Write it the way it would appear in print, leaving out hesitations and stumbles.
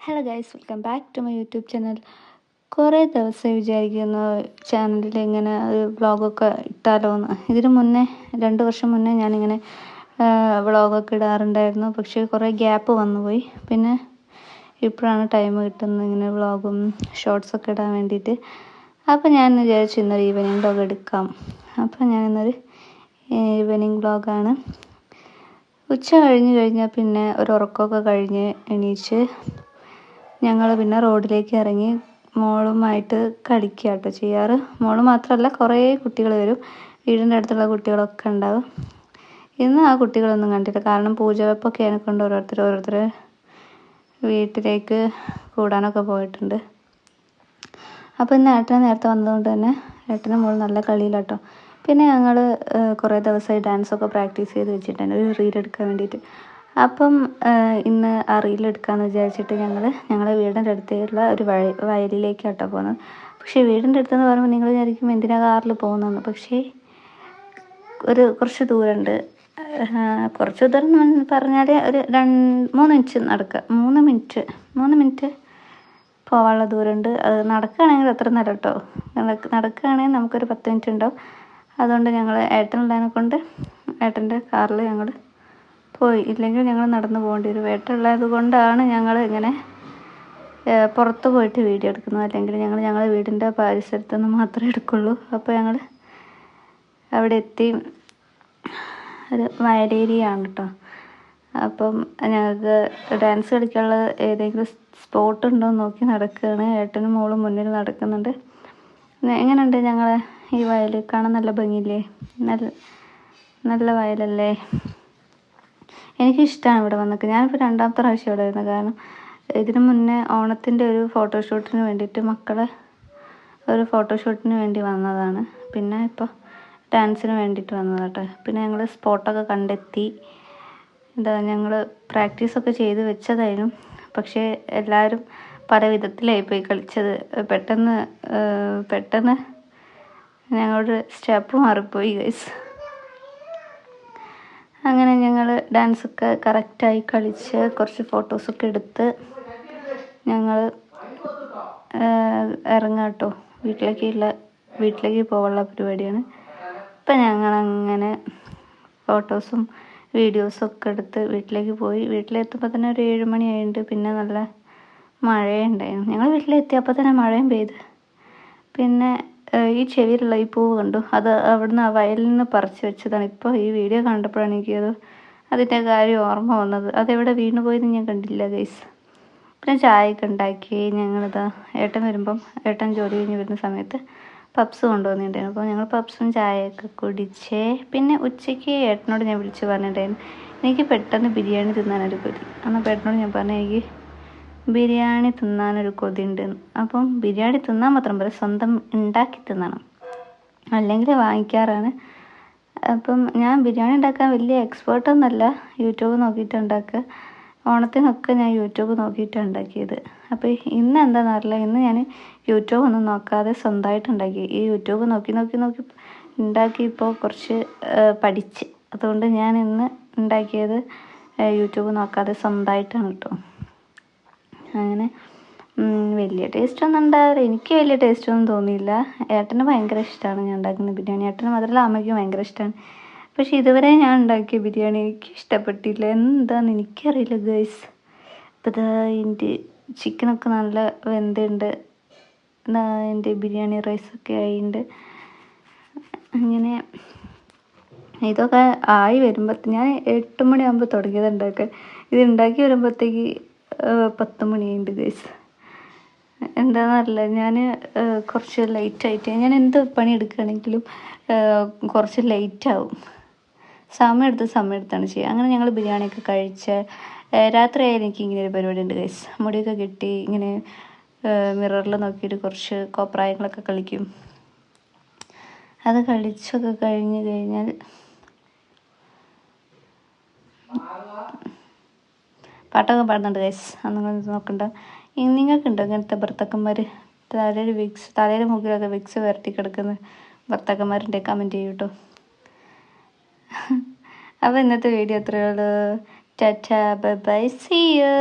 Hello guys, welcome back to my YouTube channel. കുറേ ദിവസം വിചാരിക്കുന്നു ചാനലിൽ ഇങ്ങനെ ഒരു വ്ളോഗൊക്കെ ഇട്ടാലോ എന്ന്. ഇതിന് മുന്നേ 2 വർഷം മുന്നേ ഞാനിങ്ങനെ വ്ളോഗൊക്കെ ഇടാറുണ്ടായിരുന്നു. പക്ഷേ കുറേ ഗ്യാപ്പ് വന്നുപോയി. പിന്നെ ഇപ്പോഴാണ് ടൈം കിട്ടുന്നത് ഇങ്ങനെ വ്ളോഗും ഷോർട്സൊക്കെ ഇടാൻ വേണ്ടിയിട്ട്. അപ്പോൾ ഞാൻ വിചാരിച്ചു ഇന്നൊരു ഈവനിങ് വ്ളോഗ് എടുക്കാം. അപ്പോൾ ഞാനിന്നൊരു ഈവനിങ് വ്ളോഗാണ്. ഉച്ച കഴിഞ്ഞാൽ പിന്നെ ഒരു ഉറക്കമൊക്കെ കഴിഞ്ഞ് എണീച്ച് ഞങ്ങൾ പിന്നെ റോഡിലേക്ക് ഇറങ്ങി മോളുമായിട്ട് കളിക്കുക കേട്ടോ ചെയ്യാറ്. മോള് മാത്രമല്ല, കുറേ കുട്ടികൾ വരും. വീടിൻ്റെ അടുത്തുള്ള കുട്ടികളൊക്കെ ഉണ്ടാവും. ഇന്ന് ആ കുട്ടികളൊന്നും കണ്ടില്ല, കാരണം പൂജവെപ്പൊക്കെ കൊണ്ട് ഓരോരുത്തർ വീട്ടിലേക്ക് കൂടാനൊക്കെ പോയിട്ടുണ്ട്. അപ്പോൾ ഇന്ന് ഏട്ടനെ നേരത്തെ വന്നതുകൊണ്ട് തന്നെ ഏട്ടനും മോൾ നല്ല കളിയിലാട്ടോ. പിന്നെ ഞങ്ങൾ കുറേ ദിവസമായി ഡാൻസൊക്കെ പ്രാക്ടീസ് ചെയ്ത് വെച്ചിട്ടുണ്ട് ഒരു റീൽ എടുക്കാൻ വേണ്ടിയിട്ട്. അപ്പം ഇന്ന് ആ റീൽ എടുക്കാമെന്ന് വിചാരിച്ചിട്ട് ഞങ്ങളുടെ വീടിൻ്റെ അടുത്തുള്ള ഒരു വയലിലേക്കാട്ടോ പോകുന്നത്. പക്ഷേ വീടിൻ്റെ അടുത്തെന്ന് പറയുമ്പോൾ നിങ്ങൾ വിചാരിക്കും എന്തിനാ കാറിൽ പോകുന്നതെന്ന്. പക്ഷേ കുറച്ച് ദൂരമുണ്ട്. കുറച്ച് ദൂരം എന്ന് പറഞ്ഞാൽ ഒരു 3 മിനിറ്റ് നടക്കുക. 3 മിനിറ്റ് പോകാനുള്ള ദൂരമുണ്ട്. അത് നടക്കുകയാണെങ്കിൽ അത്ര നേരം കേട്ടോ. നടക്കുകയാണെങ്കിൽ നമുക്കൊരു 10 മിനിറ്റ് ഉണ്ടാവും. അതുകൊണ്ട് ഞങ്ങൾ ഏട്ടനുള്ളതിനെ കൊണ്ട് ഏട്ടൻ്റെ കാറിൽ ഞങ്ങൾ പോയി. ഇല്ലെങ്കിൽ ഞങ്ങൾ നടന്നു പോകേണ്ടി വരും. ഏട്ടനുള്ളത് കൊണ്ടാണ് ഞങ്ങൾ ഇങ്ങനെ പുറത്ത് പോയിട്ട് വീഡിയോ എടുക്കുന്നത്. അല്ലെങ്കിൽ ഞങ്ങളുടെ വീടിൻ്റെ പരിസരത്ത് നിന്ന് മാത്രമേ എടുക്കുള്ളൂ. അപ്പോൾ ഞങ്ങൾ അവിടെ എത്തി. ഒരു വയലേരിയാണ് കേട്ടോ. അപ്പം ഞങ്ങൾക്ക് ഡാൻസ് കളിക്കാനുള്ള ഏതെങ്കിലും സ്പോട്ട് ഉണ്ടോ എന്ന് നോക്കി നടക്കുകയാണ്. ഏട്ടനും മോളും മുന്നിൽ നടക്കുന്നുണ്ട്. എങ്ങനെയുണ്ട് ഞങ്ങളെ ഈ വയൽ? കാണാൻ നല്ല ഭംഗിയില്ലേ? നല്ല വയലല്ലേ? എനിക്കിഷ്ടമാണ് ഇവിടെ വന്നൊക്കെ. ഞാനിപ്പോൾ 2ാമത്തെ പ്രാവശ്യം ഇവിടെ വരുന്നത്. കാരണം ഇതിന് മുന്നേ ഓണത്തിൻ്റെ ഒരു ഫോട്ടോഷൂട്ടിന് വേണ്ടിയിട്ട് മക്കളെ ഒരു ഫോട്ടോഷൂട്ടിന് വേണ്ടി വന്നതാണ്. പിന്നെ ഇപ്പോൾ ഡാൻസിന് വേണ്ടിയിട്ട് വന്നതാട്ടോ. പിന്നെ ഞങ്ങൾ സ്പോട്ടൊക്കെ കണ്ടെത്തി. ഞങ്ങൾ പ്രാക്ടീസൊക്കെ ചെയ്ത് വെച്ചതായിരുന്നു. പക്ഷേ എല്ലാവരും പല വിധത്തിലായിപ്പോയി കളിച്ചത്. പെട്ടെന്ന് ഞങ്ങളുടെ സ്റ്റെപ്പ് മാറിപ്പോയി ഗൈസ്. അങ്ങനെ ഞങ്ങൾ ഡാൻസൊക്കെ കറക്റ്റായി കളിച്ച് കുറച്ച് ഫോട്ടോസൊക്കെ എടുത്ത് ഞങ്ങൾ ഇറങ്ങാം കേട്ടോ. വീട്ടിലേക്ക് പോകാനുള്ള പരിപാടിയാണ്. ഇപ്പം ഞങ്ങളങ്ങനെ ഫോട്ടോസും വീഡിയോസും ഒക്കെ എടുത്ത് വീട്ടിലേക്ക് പോയി. വീട്ടിലെത്തുമ്പോൾ തന്നെ ഒരു 7 മണി ആയിട്ടുണ്ട്. പിന്നെ നല്ല മഴയുണ്ടായിരുന്നു. ഞങ്ങൾ വീട്ടിലെത്തിയപ്പോൾ തന്നെ മഴയും പെയ്ത്. പിന്നെ ഈ ചെവിയിലുള്ള ഈ പൂവ് കണ്ടു, അത് അവിടുന്ന് ആ വയലിൽ നിന്ന് പറിച്ച് വെച്ചതാണ്. ഇപ്പോൾ ഈ വീഡിയോ കണ്ടപ്പോഴാണ് അതിൻ്റെ കാര്യം ഓർമ്മ വന്നത്. അതെവിടെ വീണു പോയെന്ന് ഞാൻ കണ്ടില്ല ഗൈസ്. പിന്നെ ചായയൊക്കെ ഉണ്ടാക്കി ഞങ്ങളിതാ ഏട്ടൻ ജോലി കഴിഞ്ഞ് വരുന്ന സമയത്ത് പപ്സ് കൊണ്ടുവന്നിട്ടുണ്ടായിരുന്നു. അപ്പോൾ ഞങ്ങൾ പപ്സും ചായയൊക്കെ കുടിച്ച് പിന്നെ ഉച്ചയ്ക്ക് ഏട്ടനോട് ഞാൻ വിളിച്ച് പറഞ്ഞിട്ടുണ്ടായിരുന്നു എനിക്ക് പെട്ടെന്ന് ബിരിയാണി തിന്നാനൊരു കൊതി. അപ്പോൾ ഏട്ടനോട് ഞാൻ പറഞ്ഞു എനിക്ക് ബിരിയാണി തിന്നാനൊരു കൊതി ഉണ്ടെന്ന്. അപ്പം ബിരിയാണി തിന്നാൻ മാത്രം പോലെ സ്വന്തം ഉണ്ടാക്കി തിന്നണം, അല്ലെങ്കിൽ വാങ്ങിക്കാറാണ്. അപ്പം ഞാൻ ബിരിയാണി ഉണ്ടാക്കാൻ വലിയ എക്സ്പേർട്ടൊന്നുമല്ല, യൂട്യൂബ് നോക്കിയിട്ട് ഉണ്ടാക്കുക. ഓണത്തിനൊക്കെ ഞാൻ യൂട്യൂബ് നോക്കിയിട്ടാണ് ഉണ്ടാക്കിയത്. അപ്പോൾ ഇന്ന് എന്താണെന്ന് അറിയില്ല, ഇന്ന് ഞാൻ യൂട്യൂബ് ഒന്നും നോക്കാതെ സ്വന്തമായിട്ട് ഉണ്ടാക്കി. ഈ യൂട്യൂബ് നോക്കി ഉണ്ടാക്കി ഇപ്പോൾ കുറച്ച് പഠിച്ച്. അതുകൊണ്ട് ഞാൻ ഇന്ന് ഉണ്ടാക്കിയത് യൂട്യൂബ് നോക്കാതെ സ്വന്തമായിട്ടാണ് കേട്ടോ. അങ്ങനെ വലിയ ടേസ്റ്റൊന്നും ഉണ്ടാവില്ല. എനിക്ക് വലിയ ടേസ്റ്റൊന്നും തോന്നിയില്ല. ഏട്ടന് ഭയങ്കര ഇഷ്ടമാണ് ഞാൻ ഉണ്ടാക്കുന്ന ബിരിയാണി. ഏട്ടന് മാത്രമല്ല അമ്മയ്ക്കും ഭയങ്കര ഇഷ്ടമാണ്. പക്ഷേ ഇതുവരെ ഞാൻ ഉണ്ടാക്കിയ ബിരിയാണി എനിക്ക് ഇഷ്ടപ്പെട്ടില്ല. എന്താണെന്ന് എനിക്കറിയില്ല ഗൈസ്. അപ്പോൾ ഇതാ എൻ്റെ ചിക്കനൊക്കെ നല്ല വെന്തുണ്ട്. എൻ്റെ ബിരിയാണി റൈസൊക്കെ ആയിട്ടുണ്ട്. അങ്ങനെ ഇതൊക്കെ ആയി വരുമ്പോൾ ഞാൻ 8 മണിയാകുമ്പോൾ തുടങ്ങിയത് ഉണ്ടാക്കാൻ. ഇത് ഉണ്ടാക്കി വരുമ്പോഴത്തേക്ക് 10 മണിയുണ്ട് ഗൈസ്. എന്താണെന്നറിയില്ല, ഞാൻ കുറച്ച് ലേറ്റായിട്ട് ഞാൻ എന്ത് പണി എടുക്കുകയാണെങ്കിലും കുറച്ച് ലേറ്റാവും. സമയമെടുത്താണ് ചെയ്യുക. അങ്ങനെ ഞങ്ങൾ ബിരിയാണിയൊക്കെ കഴിച്ച് രാത്രിയായാലും എനിക്ക് ഇങ്ങനെ ഒരു പരിപാടി ഉണ്ട് ഗൈസ്. മുടിയൊക്കെ കെട്ടി ഇങ്ങനെ മിററിൽ നോക്കിയിട്ട് കുറച്ച് കോപ്രായങ്ങളൊക്കെ കളിക്കും. അത് കളിച്ചൊക്കെ കഴിഞ്ഞാൽ പാട്ടൊക്കെ പാടുന്നുണ്ട് ഗൈസ്. നിങ്ങൾ നോക്കണ്ട. നിങ്ങൾക്കുണ്ടോ ഇങ്ങനത്തെ ഭർത്താക്കന്മാർ? തലയിൽ മുകളിലൊക്കെ വിക്സ് വരട്ടി കിടക്കുന്ന ഭർത്താക്കന്മാരുണ്ടെങ്കിൽ കമൻറ്റ് ചെയ്യൂ കേട്ടോ. അപ്പോൾ ഇന്നത്തെ വീഡിയോ അത്രയേ ഉള്ളൂ. Tata, bye bye, see U.